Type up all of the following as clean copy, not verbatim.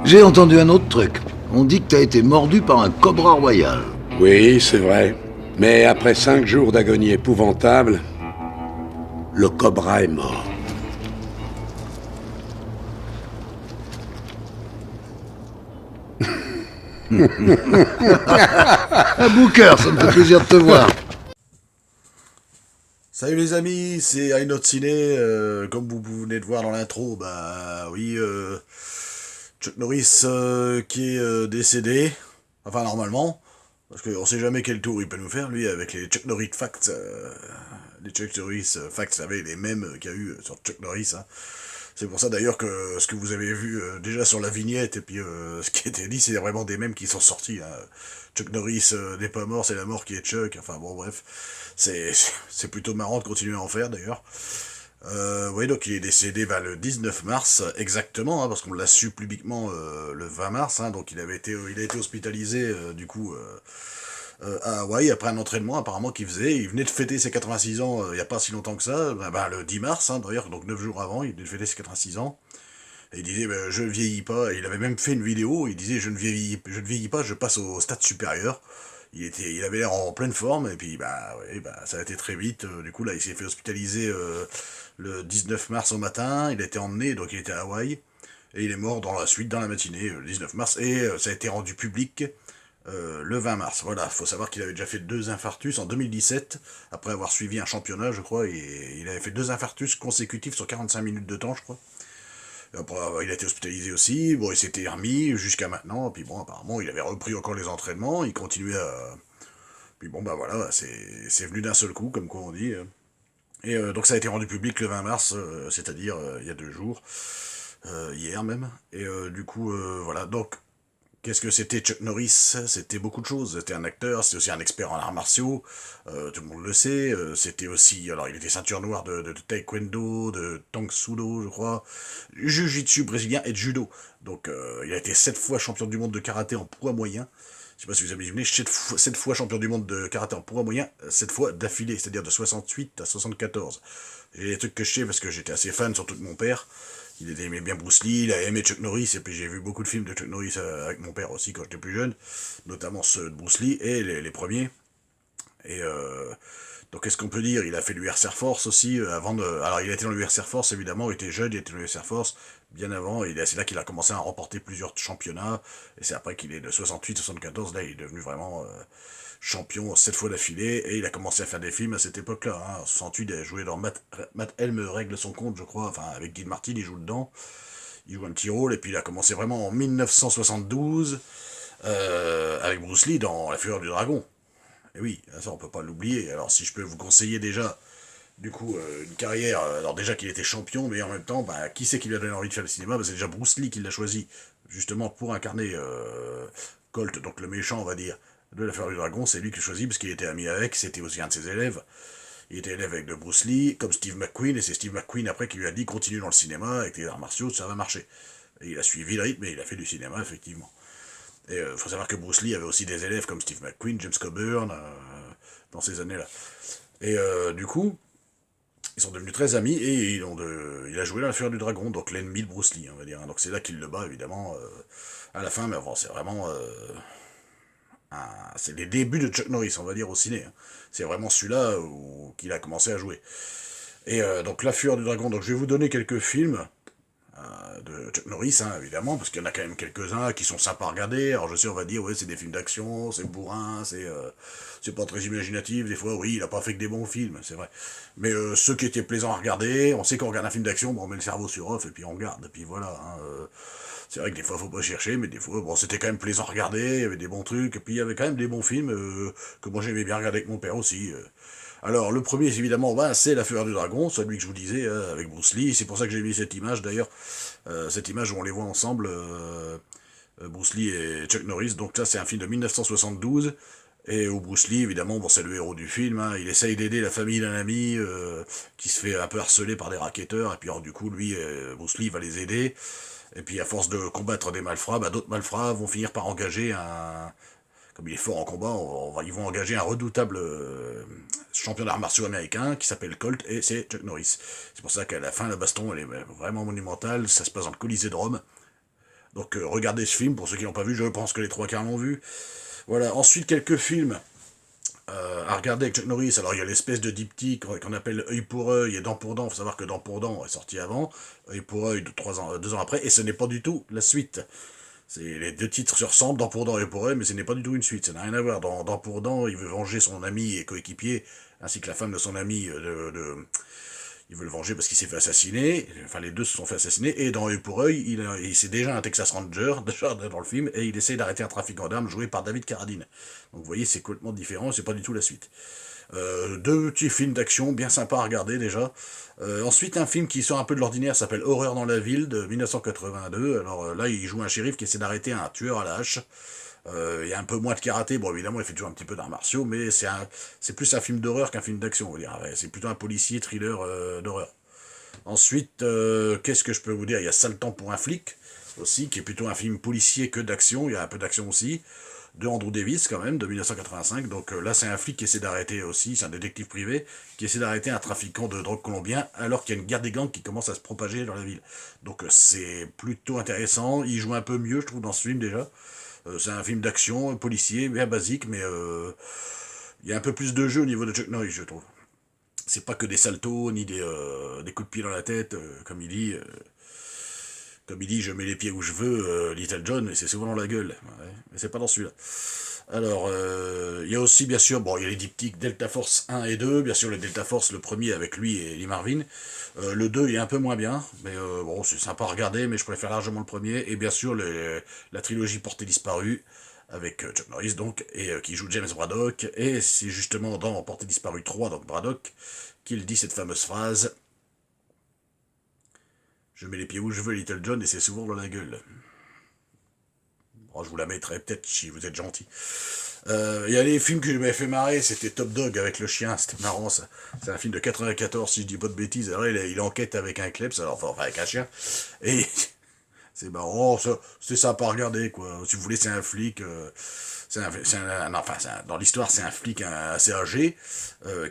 J'ai entendu un autre truc. On dit que t'as été mordu par un cobra royal. Oui, c'est vrai. Mais après 5 jours d'agonie épouvantable, le cobra est mort. Un Booker, ça me fait plaisir de te voir. Salut les amis, c'est iNote Ciné. Comme vous venez de voir dans l'intro, bah oui, Chuck Norris qui est décédé. Enfin, normalement. Parce qu'on sait jamais quel tour il peut nous faire, lui, avec les Chuck Norris Facts. Les Chuck Norris Facts, vous savez, les mêmes qu'il y a eu sur Chuck Norris. Hein. C'est pour ça d'ailleurs que ce que vous avez vu déjà sur la vignette et puis ce qui était dit, c'est vraiment des mêmes qui sont sortis. Hein. Chuck Norris n'est pas mort, c'est la mort qui est Chuck. Enfin bon, bref. C'est plutôt marrant de continuer à en faire d'ailleurs. Oui, donc il est décédé le 19 mars, exactement, hein, parce qu'on l'a su publiquement le 20 mars. Hein, donc il a été hospitalisé du coup à Hawaï après un entraînement apparemment qu'il faisait. Il venait de fêter ses 86 ans il n'y a pas si longtemps que ça, le 10 mars hein, d'ailleurs, donc 9 jours avant, il venait de fêter ses 86 ans. Et il disait je ne vieillis pas, et il avait même fait une vidéo, il disait je ne vieillis pas, je passe au stade supérieur. Il avait l'air en pleine forme, et puis ça a été très vite. Du coup là il s'est fait hospitaliser le 19 mars au matin, il a été emmené, donc il était à Hawaï, et il est mort dans la suite, dans la matinée, le 19 mars, et ça a été rendu public le 20 mars. Voilà, faut savoir qu'il avait déjà fait 2 infarctus en 2017, après avoir suivi un championnat, je crois, et il avait fait 2 infarctus consécutifs sur 45 minutes de temps, je crois. Après, il a été hospitalisé aussi, bon, il s'était remis jusqu'à maintenant, puis bon, apparemment, il avait repris encore les entraînements, il continuait à... Puis bon, voilà, c'est venu d'un seul coup, comme quoi on dit. Et donc ça a été rendu public le 20 mars, c'est-à-dire il y a 2 jours, hier même. Et du coup, voilà, donc qu'est-ce que c'était Chuck Norris? C'était beaucoup de choses. C'était un acteur, c'était aussi un expert en arts martiaux, tout le monde le sait. C'était aussi, alors il était ceinture noire de taekwondo, de tang sudo, je crois, jiu-jitsu brésilien et de judo. Donc il a été 7 fois champion du monde de karaté en poids moyen. Je sais pas si vous avez imaginé, 7 fois champion du monde de karaté en poids moyen, 7 fois d'affilée, c'est-à-dire de 68 à 74. J'ai des trucs que je sais parce que j'étais assez fan, surtout de mon père. Il aimait bien Bruce Lee, il a aimé Chuck Norris, et puis j'ai vu beaucoup de films de Chuck Norris avec mon père aussi quand j'étais plus jeune, notamment ceux de Bruce Lee, et les premiers. Et donc qu'est-ce qu'on peut dire? Il a fait l'US Air Force aussi, avant de... Alors il a été dans l'US Air Force évidemment, il était jeune, il était dans l'US Air Force bien avant, et c'est là qu'il a commencé à remporter plusieurs championnats, et c'est après qu'il est de 68-74, là il est devenu vraiment champion 7 fois d'affilée, et il a commencé à faire des films à cette époque-là. Hein. En 68, il a joué dans Matt Helm règle son compte, je crois, enfin avec Dean Martin, il joue dedans, il joue un petit rôle, et puis il a commencé vraiment en 1972 avec Bruce Lee dans La Fureur du Dragon. Et oui, ça on peut pas l'oublier. Alors si je peux vous conseiller déjà, du coup, une carrière, alors déjà qu'il était champion, mais en même temps, qui c'est qui lui a donné envie de faire le cinéma? C'est déjà Bruce Lee qui l'a choisi, justement pour incarner Colt, donc le méchant, on va dire, de l'affaire du dragon, c'est lui qui l'a choisi, parce qu'il était ami avec, c'était aussi un de ses élèves. Il était élève avec de Bruce Lee, comme Steve McQueen, et c'est Steve McQueen après qui lui a dit continue dans le cinéma, avec les arts martiaux, ça va marcher. Et il a suivi le rythme, et il a fait du cinéma, effectivement. Et il faut savoir que Bruce Lee avait aussi des élèves comme Steve McQueen, James Coburn, dans ces années-là. Et du coup, ils sont devenus très amis, et il a joué dans l'affaire du dragon, donc l'ennemi de Bruce Lee, on va dire. Donc c'est là qu'il le bat, évidemment, à la fin, mais bon, c'est vraiment... c'est les débuts de Chuck Norris, on va dire, au ciné. Hein. C'est vraiment celui-là qu'il a commencé à jouer. Et donc La Fureur du Dragon, donc je vais vous donner quelques films de Chuck Norris, hein, évidemment, parce qu'il y en a quand même quelques-uns qui sont sympas à regarder. Alors je sais, on va dire, ouais, c'est des films d'action, c'est bourrin, c'est pas très imaginatif, des fois, oui, il a pas fait que des bons films, c'est vrai. Mais ceux qui étaient plaisants à regarder, on sait qu'on regarde un film d'action, on met le cerveau sur off, et puis on regarde, et puis voilà, hein, c'est vrai que des fois, faut pas chercher, mais des fois, bon, c'était quand même plaisant à regarder, il y avait des bons trucs, et puis il y avait quand même des bons films que moi j'aimais bien regarder avec mon père aussi. Alors, le premier, évidemment, c'est La Fureur du Dragon, celui que je vous disais, avec Bruce Lee, c'est pour ça que j'ai mis cette image, d'ailleurs, cette image où on les voit ensemble, Bruce Lee et Chuck Norris, donc là, c'est un film de 1972, et où Bruce Lee, évidemment, bon, c'est le héros du film, hein, il essaye d'aider la famille d'un ami qui se fait un peu harceler par des racketteurs, et puis alors, du coup, lui, Bruce Lee va les aider, et puis à force de combattre des malfrats, d'autres malfrats vont finir par engager un... Comme il est fort en combat, ils vont engager un redoutable champion d'arts martiaux américain qui s'appelle Colt, et c'est Chuck Norris. C'est pour ça qu'à la fin, la baston, elle est vraiment monumentale, ça se passe dans le Colisée de Rome. Donc regardez ce film, pour ceux qui l'ont pas vu, je pense que les 3 quarts l'ont vu. Voilà, ensuite quelques films à regarder avec Chuck Norris. Alors il y a l'espèce de diptyque qu'on appelle Œil pour œil et Dent pour dent. Il faut savoir que Dent pour dent est sorti avant, Œil pour œil 2 ans après, et ce n'est pas du tout la suite. Les 2 titres se ressemblent, Dent pour dent et pour œil, mais ce n'est pas du tout une suite, ça n'a rien à voir. Dans Dent pour dent, il veut venger son ami et coéquipier, ainsi que la femme de son ami il veut le venger parce qu'il s'est fait assassiner, enfin les deux se sont fait assassiner, et dans Œil pour œil, c'est déjà un Texas Ranger, déjà dans le film, et il essaye d'arrêter un trafiquant d'armes joué par David Carradine. Donc vous voyez, c'est complètement différent, c'est pas du tout la suite. 2 petits films d'action bien sympas à regarder déjà. Ensuite, un film qui sort un peu de l'ordinaire s'appelle Horreur dans la ville de 1982. Alors là, il joue un shérif qui essaie d'arrêter un tueur à la hache. Il y a un peu moins de karaté, bon évidemment il fait toujours un petit peu d'arts martiaux, mais c'est plus un film d'horreur qu'un film d'action, on va dire. Ouais, c'est plutôt un policier thriller d'horreur. Ensuite, qu'est-ce que je peux vous dire? Il y a Sale temps pour un flic, aussi, qui est plutôt un film policier que d'action, il y a un peu d'action aussi, de Andrew Davis quand même, de 1985, donc là c'est un flic qui essaie d'arrêter aussi, c'est un détective privé, qui essaie d'arrêter un trafiquant de drogue colombien, alors qu'il y a une guerre des gangs qui commence à se propager dans la ville. Donc c'est plutôt intéressant, il joue un peu mieux je trouve dans ce film déjà. C'est un film d'action, policier, bien basique, mais il y a un peu plus de jeu au niveau de Chuck Norris, je trouve. C'est pas que des saltos, ni des coups de pied dans la tête, comme il dit. Comme il dit, je mets les pieds où je veux, Little John, mais c'est souvent dans la gueule. Ouais, mais c'est pas dans celui-là. Alors, il y a aussi, bien sûr, bon, il y a les diptyques Delta Force 1 et 2, bien sûr le Delta Force, le premier avec lui et Lee Marvin. Le 2 est un peu moins bien, mais bon, c'est sympa à regarder, mais je préfère largement le premier. Et bien sûr, la trilogie Portée disparue, avec Chuck Norris, donc, et qui joue James Braddock. Et c'est justement dans Portée disparue 3, donc Braddock, qu'il dit cette fameuse phrase « Je mets les pieds où je veux, Little John, et c'est souvent dans la gueule. » Bon, je vous la mettrai peut-être si vous êtes gentil. Il y a les films que je m'avais fait marrer, c'était Top Dog avec le chien, c'était marrant ça. C'est un film de 94 si je dis pas de bêtises. Alors il enquête avec un kleps, alors enfin avec un chien. Et c'est marrant, c'est sympa à regarder quoi. Si vous voulez, c'est un flic. Dans l'histoire, c'est un flic assez âgé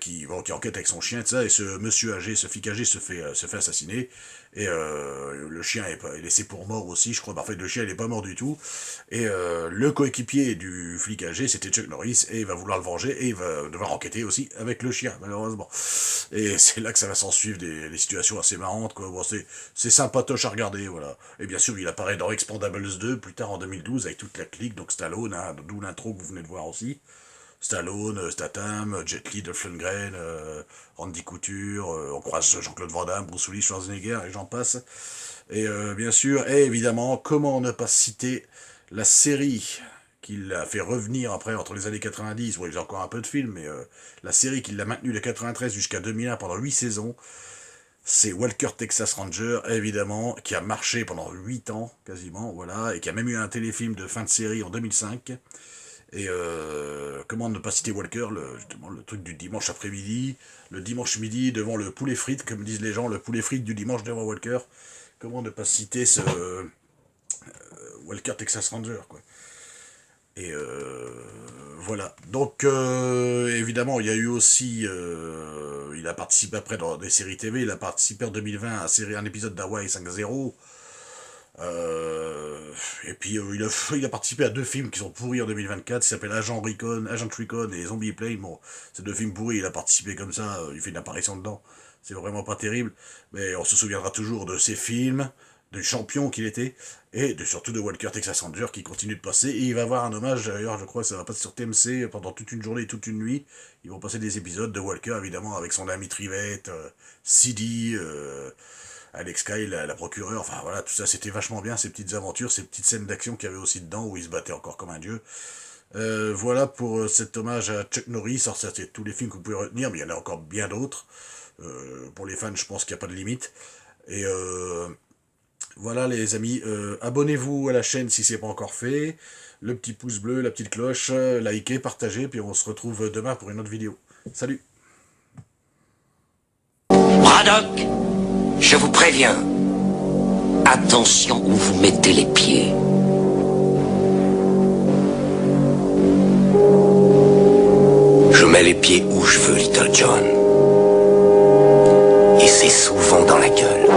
qui enquête avec son chien, et ça, et ce monsieur âgé, ce flic âgé se fait assassiner. Et le chien est laissé pour mort aussi, je crois. En fait, le chien, il est pas mort du tout. Et le coéquipier du flic âgé, c'était Chuck Norris, et il va vouloir le venger, et il va devoir enquêter aussi avec le chien, malheureusement. Et c'est là que ça va s'en suivre des situations assez marrantes, quoi. Bon, c'est sympatoche à regarder, voilà. Et bien sûr, il apparaît dans Expendables 2, plus tard en 2012, avec toute la clique, donc Stallone, hein, d'où l'intro que vous venez de voir aussi. Stallone, Statham, Jet Li, Dolph Lundgren, Randy Couture, on croise Jean-Claude Van Damme, Bruce Willis, Schwarzenegger, et j'en passe. Et bien sûr, et évidemment, comment ne pas citer la série qui l'a fait revenir après, entre les années 90, bon, il y a encore un peu de films, mais la série qui l'a maintenu de 93 jusqu'à 2001 pendant 8 saisons, c'est Walker Texas Ranger, évidemment, qui a marché pendant 8 ans, quasiment, voilà, et qui a même eu un téléfilm de fin de série en 2005. Et comment ne pas citer Walker, justement, le truc du dimanche après-midi, le dimanche midi devant le poulet frites, comme disent les gens, le poulet frites du dimanche devant Walker. Comment ne pas citer ce Walker Texas Ranger, quoi. Et voilà. Donc, évidemment, il y a eu aussi... il a participé après dans des séries TV, il a participé en 2020 à un épisode d'Hawaii 5-0. Et puis il a participé à 2 films qui sont pourris en 2024, qui s'appellent Agent Recon et Zombie Plane. Bon, c'est 2 films pourris, il a participé comme ça, il fait une apparition dedans. C'est vraiment pas terrible, mais on se souviendra toujours de ces films, du champion qu'il était, et surtout de Walker Texas Ranger qui continue de passer. Et il va avoir un hommage, d'ailleurs, je crois que ça va passer sur TMC pendant toute une journée et toute une nuit. Ils vont passer des épisodes de Walker, évidemment, avec son ami Trivette, CD, Alex Kyle, la procureure, enfin voilà, tout ça c'était vachement bien, ces petites aventures, ces petites scènes d'action qu'il y avait aussi dedans, où il se battait encore comme un dieu. Voilà pour cet hommage à Chuck Norris. Alors ça c'est tous les films que vous pouvez retenir, mais il y en a encore bien d'autres. Pour les fans, je pense qu'il n'y a pas de limite. Et voilà les amis, abonnez-vous à la chaîne si c'est pas encore fait, le petit pouce bleu, la petite cloche, likez, partagez, puis on se retrouve demain pour une autre vidéo. Salut. Braddock, je vous préviens, attention où vous mettez les pieds. Je mets les pieds où je veux, Little John. Et c'est souvent dans la gueule.